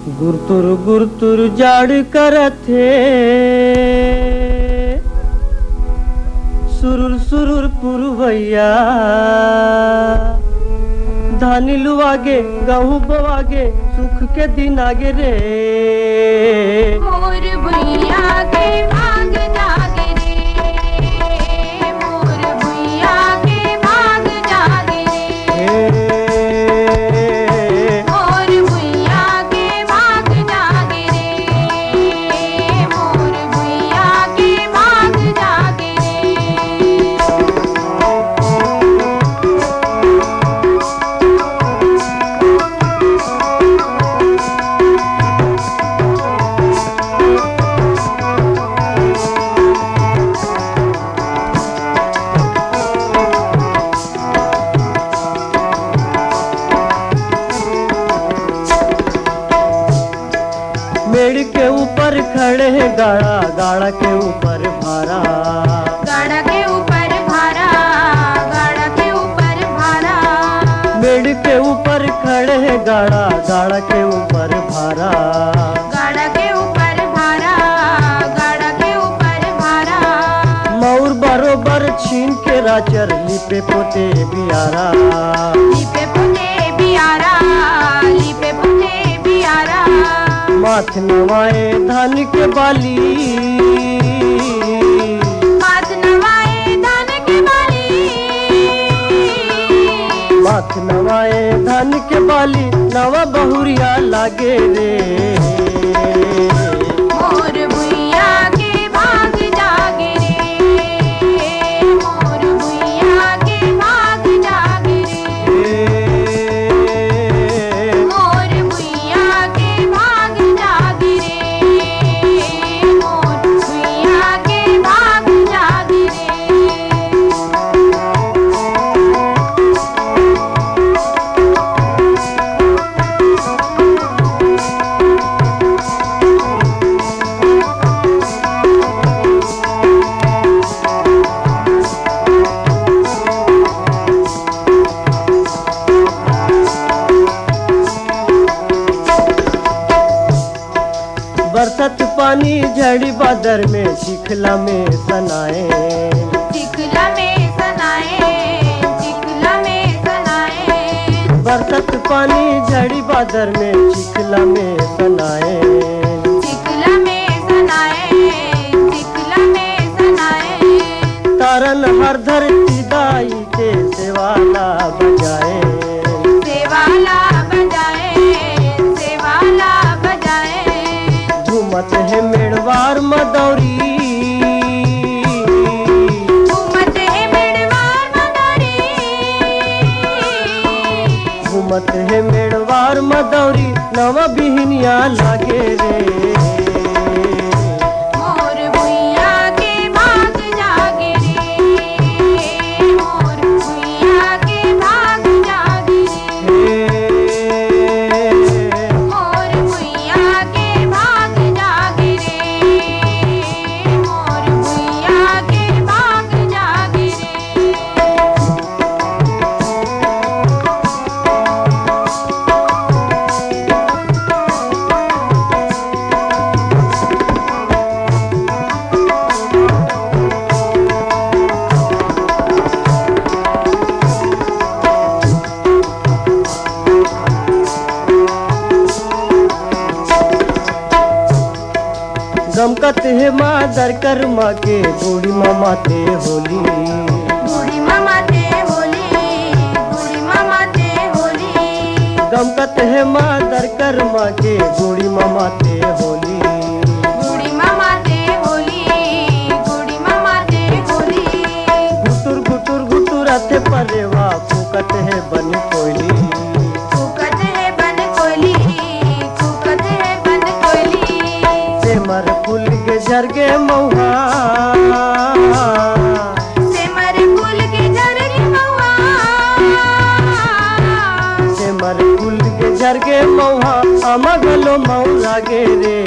गुरतुर गुरतुर जाड़ करथे, सुरुर सुरुर पुरवैया, धानी लुआगे गहूँ बोआगे, सुख के दिन आगे रे। मोर भुइया के भाग जागे रे, मोर भुइया के भाग जागे रे, मोर भुइया के भाग जागे रे, मोर भुइया के भाग जागे मेड़ के ऊपर खड़े हैं गाड़ा, गाड़ा के ऊपर भारा, गाड़ा के ऊपर भारा, गाड़ा के ऊपर भारा, मेड़ के ऊपर खड़े हैं गाड़ा, गाड़ा के ऊपर भारा, गाड़ा के ऊपर भारा, गाड़ा के ऊपर भारा, मौर बरोबर छीन के राचर, लिपे पोते बियारा, लिपे पुते बियारा, लिपे पुते बियारा, माथ नवाए धान के बाली, माथ नवाए धान के बाली, माथ नवाए धान के बाली, नवा बहुरिया लागे रे। मोर भुइया के भाग जागे रे, मोर भुइया के भाग जागे रे, मोर भुइया के भाग जागे रे, मोर भुइया के भाग जागे रे। बरसत पानी झड़ी बादर में, शिखला में सनाए, चिखला में सनाए, चिखला में सनाए, बरसत पानी झड़ी बादर में, शिखला में सनाए, चिखला में सनाए, चिखला में सनाए, तारन हर धरती दाई के सेवाला बजाए, सेवाला बजाए, सेवाला बजाए, झूमत है मेड़वार मदौरी, घूमत है मेड़वार मदारी, घूमत है मेड़वार मदौरी, नवा बिहनिया लागे रे। मोर भुइया के भाग जागे रे, मोर भुइया के भाग जागे रे, मोर भुइया के भाग जागे रे, मोर भुइया के भाग जागे रे। गमकत है मादर कर माँ के, बूढ़ी मामा ते होली, बूढ़ी मामा ते होली, बूढ़ी मामा ते होली, गमकत है मादर कर माँ के, बूढ़ी मामा ते होली, बूढ़ी मामा ते होली, बूढ़ी मामा ते होली, घुटुर घुटुर घुटुर अथे परेवा, फूकत है बनी कोयली, फूकत है बन कोयली, फूकत है बन कोयली, सेमर फूल के झरगे मऊहा, सेमर फूल के झरगे महुआ, सेमर फूल के झरगे मऊहा, अमगलो मऊ लागे रे।